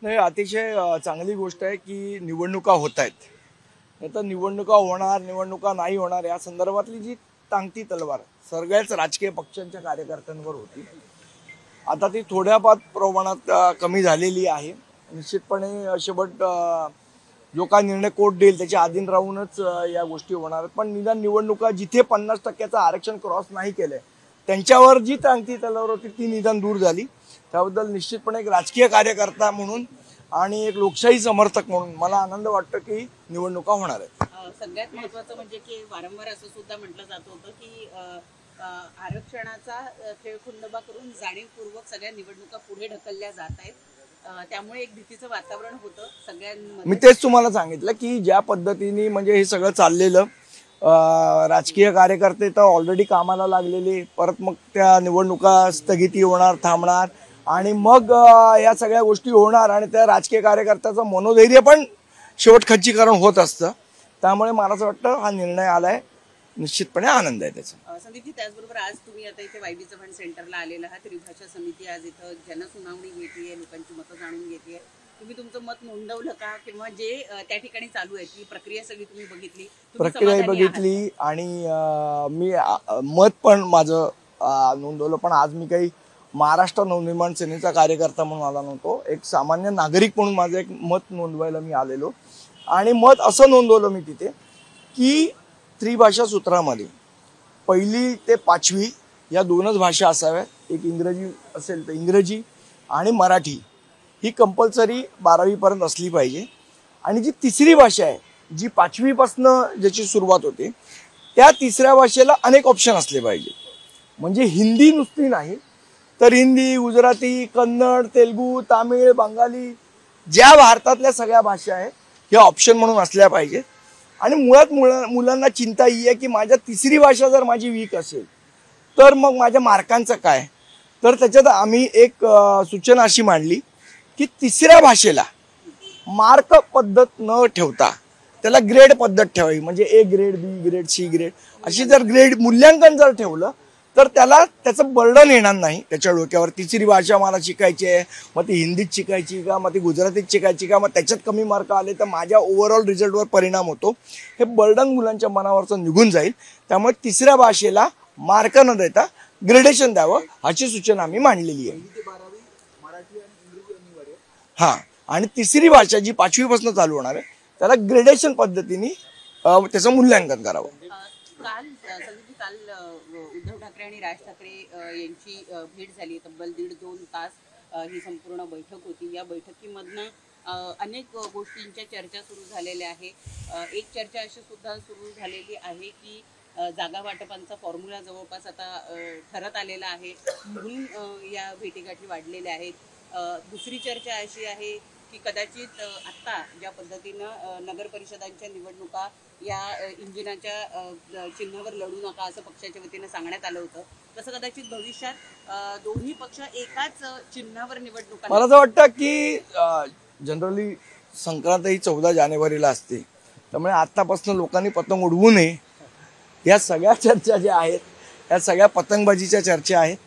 नाही, अतिशय चांगली गोष्ट आहे की निवडणुका होत आहेत. नाही तर निवडणुका होणार, निवडणुका नाही होणार या संदर्भातली जी टांगती तलवार सगळ्याच राजकीय पक्षांच्या कार्यकर्त्यांवर होती. आता ती थोड्याफार प्रमाणात कमी झालेली आहे. निश्चितपणे शेवट जो काय निर्णय कोर्ट देईल त्याच्या अधीन राहूनच या गोष्टी होणार आहेत. पण निदान निवडणुका जिथे 50% आरक्षण क्रॉस नाही केलंय त्यांच्यावर जी टांगती तलवार होती ती निदान दूर झाली. त्याबद्दल निश्चितपणे एक राजकीय कार्यकर्ता म्हणून आणि एक लोकशाही समर्थक म्हणून मला आनंद वाटतो की निवडणुका होणार आहेत. सगळ्यात महत्त्वाचं म्हणजे की वारंवार असं सुद्धा म्हटलं जात होतं की आरक्षणाचा खेळखुंडोबा करून जाणीवपूर्वक सगळ्या निवडणुका पुढे ढकलल्या जात आहेत. त्यामुळे एक भीतीचं वातावरण होतं सगळ्यांमध्ये. मी तेच तुम्हाला सांगितलं की ज्या पद्धतीने म्हणजे हे सगळं चाललेलं, राजकीय कार्यकर्ते तर ऑलरेडी कामाला लागलेले, परत मग त्या निवडणुका स्थगिती होणार, थांबणार आणि मग या सगळ्या गोष्टी होणार आणि त्या राजकीय कार्यकर्त्याचं मनोधैर्य पण शेवट खच्चीकरण होत असतं. त्यामुळे मला असं वाटतं हा निर्णय आलाय, निश्चितपणे आनंद आहे त्याचा. संदीपजी, त्याचबरोबर आज तुम्ही आता इथे वायबी चव्हाण सेंटरला आलेला आहात. त्रिभाषा समिती आज इथं जनसुनावणी घेतेय, लोकांची मतं जाणून घेतेय. तुम्ही तुमचं मत नोंदवलं का, किंवा जे त्या ठिकाणी चालू आहे ती प्रक्रिया सगळी तुम्ही बघितली? प्रक्रिया बघितली आणि मी मत पण माझं नोंदवलं. पण आज मी काही महाराष्ट्र नवनिर्माण सेनेचा कार्यकर्ता म्हणून आला नव्हतो, एक सामान्य नागरिक म्हणून माझं एक मत नोंदवायला मी आलेलो. आणि मत असं नोंदवलं मी तिथे की त्रिभाषा सूत्रामध्ये 1ली ते 5वी या 2च भाषा असाव्या. एक इंग्रजी असेल तर इंग्रजी आणि मराठी ही कंपल्सरी 12वीपर्यंत असली पाहिजे. आणि जी तिसरी भाषा आहे जी 5वीपासनं ज्याची सुरुवात होते त्या तिसऱ्या भाषेला अनेक ऑप्शन असले पाहिजे. म्हणजे हिंदी नुसती नाही तर हिंदी, गुजराती, कन्नड, तेलुगू, तामिळ, बंगाली ज्या भारतातल्या सगळ्या भाषा आहेत ह्या ऑप्शन म्हणून असल्या पाहिजेत. आणि मुळात मुलांना चिंता ही आहे की माझ्या तिसरी भाषा जर माझी वीक असेल तर मग माझ्या मार्कांचं काय. तर त्याच्यात आम्ही एक सूचना अशी मांडली की तिसऱ्या भाषेला मार्क पद्धत न ठेवता त्याला ग्रेड पद्धत ठेवावी. म्हणजे A grade, B grade, C grade अशी जर ग्रेड मूल्यांकन जर ठेवलं तर त्याला त्याचं बर्डन येणार नाही त्याच्या डोक्यावर. तिसरी भाषा मला शिकायची आहे, मग ती हिंदीत शिकायची का, मग ती गुजरातीत शिकायची का, मग त्याच्यात कमी मार्क आले तर माझ्या ओव्हरऑल रिझल्टवर परिणाम होतो. हे बर्डन मुलांच्या मनावरचं निघून जाईल. त्यामुळे तिसऱ्या भाषेला मार्क न देता ग्रेडेशन द्यावं अशी सूचना आम्ही मांडलेली आहे. हां, आणि तिसरी भाषा जी 5वीपासून चालू होणार आहे त्याला ग्रेडेशन पद्धतीने त्याचं मूल्यांकन करावं. काल उद्धव ठाकरे आणि राज ठाकरे यांची भेट झाली. तब्बल 1.5-2 तास ही संपूर्ण बैठक होती. या बैठकीमधनं अनेक गोष्टींच्या चर्चा सुरू झालेल्या आहे. एक चर्चा अशी सुद्धा सुरू झालेली आहे की जागा वाटपांचा फॉर्म्युला जवळपास आता ठरत आलेला आहे, म्हणून या भेटीगाठी वाढलेल्या आहेत. दुसरी चर्चा अशी आहे की कदाचित आत्ता ज्या पद्धतीनं नगर परिषदांच्या निवडणुका या इंजिनाच्या चिन्हावर लढू नका असं पक्षाच्या वतीनं सांगण्यात आलं होतं, तसं कदाचित भविष्यात दोन्ही पक्ष एकाच चिन्हावर निवडणुका. मला असं वाटतं की जनरली संक्रांत ही 14 जानेवारीला असते, त्यामुळे आत्तापासून लोकांनी पतंग उडवू नये. या सगळ्या चर्चा ज्या आहेत या सगळ्या पतंगबाजीच्या चर्चा आहेत.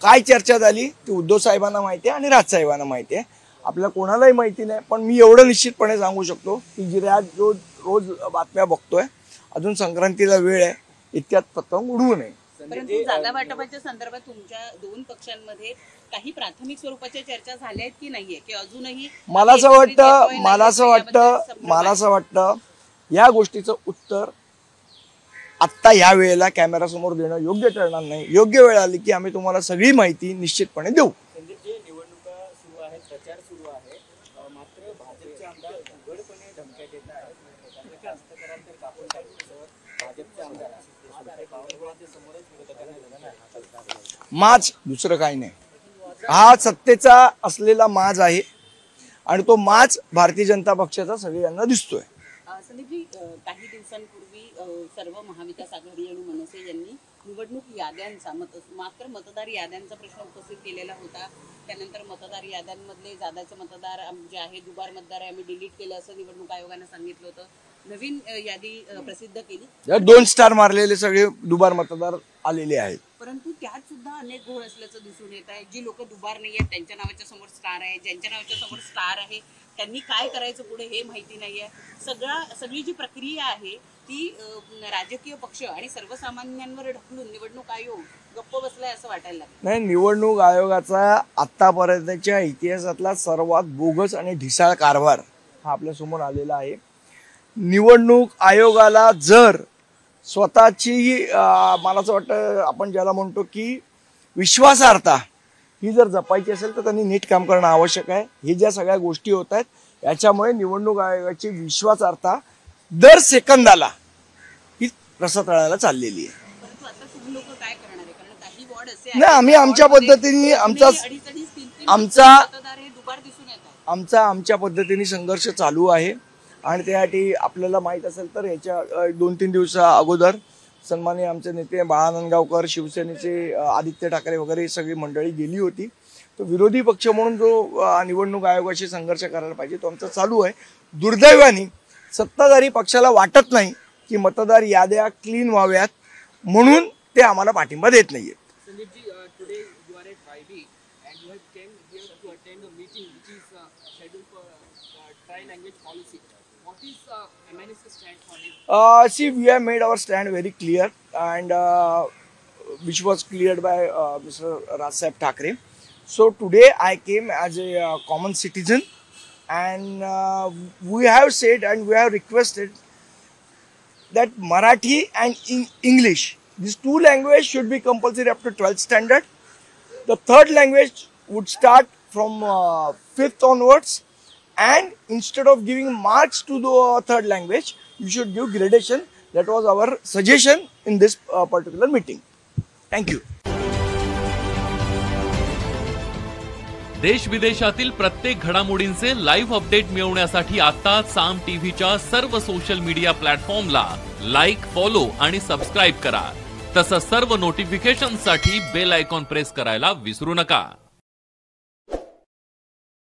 काय चर्चा झाली ती उद्धव साहेबांना माहिती आहे आणि राजसाहेबांना माहिती आहे, आपल्या कोणालाही माहिती नाही. पण मी एवढं निश्चितपणे सांगू शकतो की जी रोज बातम्या बघतोय, अजून संक्रांतीला वेळ आहे, इतक्यात पतंग उडवू नये. परंतु जागा वाटपाच्या संदर्भात तुमच्या दोन पक्षांमध्ये काही प्राथमिक स्वरूपाच्या चर्चा झाल्या आहेत की नाहीये, की अजूनही? मला असं वाटतं या गोष्टीचं उत्तर आत्ता या वेळेला कॅमेरासमोर देणं योग्य ठरणार नाही. योग्य वेळ आली की आम्ही तुम्हाला सगळी माहिती निश्चितपणे देऊ. निवडणुका सुरू आहेत, प्रचार सुरू आहे, मात्र भाजपचे आमदार उघडपणे धमक्या देत आहेत. जास्त कराल तर कापून टाकण्याचं भाजपचे आमदार बावनकुळेच्या समोरच विरोधकांना माज, दुसरं काही नाही. हा सत्तेचा असलेला माज आहे आणि तो माज भारतीय जनता पक्षाचा सगळ्यांना दिसतोय. संदीपजी, काही दिवसांपूर्वी सर्व महाविकास आघाडी आणि मनसे यांनी निवडणूक याद्यांचा मात्र मतदार याद्यांचा प्रश्न उपस्थित केलेला होता. त्यानंतर मतदार याद्यांमधले जादाचे मतदार जे आहे, दुबार मतदार आहे, आम्ही डिलीट केलं असं निवडणूक आयोगानं सांगितलं होतं. नवीन यादी प्रसिद्ध केली, 2 स्टार मारलेले सगळे दुबार मतदार आलेले आहेत. परंतु त्यात सुद्धा अनेक घोळ असल्याचं दिसून येत आहे. जी लोक दुबार नाही आहेत त्यांच्या नावाच्या समोर स्टार आहे, ज्यांच्या नावाच्या समोर स्टार आहे त्यांनी काय करायचं पुढे हे माहिती नाहीये. सगळी जी प्रक्रिया आहे ती राजकीय पक्ष आणि सर्वसामान्यांवर ढकलून निवडणूक आयोग गप्प बसलाय असं वाटायला लागलं. नाही, निवडणूक आयोगाचा आतापर्यंतच्या इतिहासातला सर्वात बोगस आणि ढिसाळ कारभार हा आपल्या समोर आलेला आहे. निवडणूक आयोगाला जर स्वतःची मला असं वाटतं आपण ज्याला म्हणतो की विश्वासार्हता ही जर जपायची असेल तर त्यांनी नीट काम करणं आवश्यक आहे. हे ज्या सगळ्या गोष्टी होत आहेत याच्यामुळे निवडणूक आयोगाची विश्वासार्हता दर सेकंदाला ही रसातळाला चाललेली आहे. परंतु आता तुम्ही लोक काय करणार आहे? कारण काही वॉर्ड असे नाही, आम्ही आमच्या पद्धतीने आमच्या पद्धतीने संघर्ष चालू आहे आणि त्यासाठी आपल्याला माहित असेल तर याच्या 2-3 दिवसा अगोदर सन्माननीय आमचे नेते बाळा नांदगावकर, शिवसेनेचे आदित्य ठाकरे वगैरे सगळी मंडळी गेली होती. तो विरोधी पक्ष म्हणून जो निवडणूक आयोगाशी संघर्ष करायला पाहिजे तो आमचा चालू आहे. दुर्दैवाने सत्ताधारी पक्षाला वाटत नाही की मतदार याद्या क्लीन व्हाव्यात म्हणून ते आम्हाला पाठिंबा देत नाहीये. Sandeep ji, today you are at YB and you have came here to attend a meeting which is scheduled for tri-language policy. What is MNS's stand on it? See, we have made our stand very clear and which was cleared by Mr. Rajsaheb Thackeray. So today I came as a common citizen and we have said and we have requested that Marathi and English, these 2 languages should be compulsory up to 12th standard. The 3rd language would start from 5th onwards, and instead of giving marks to the 3rd language, you should give gradation. That was our suggestion in this particular meeting. Thank you. देश विदेशातील प्रत्येक घडामोडींचे live update मिळवण्यासाठी आता साम टीव्हीच्या सर्व social media प्लॅटफॉर्मला like, follow आणि सबस्क्राईब करा. तसंच सर्व नोटिफिकेशनसाठी बेल आयकॉन प्रेस करायला विसरू नका.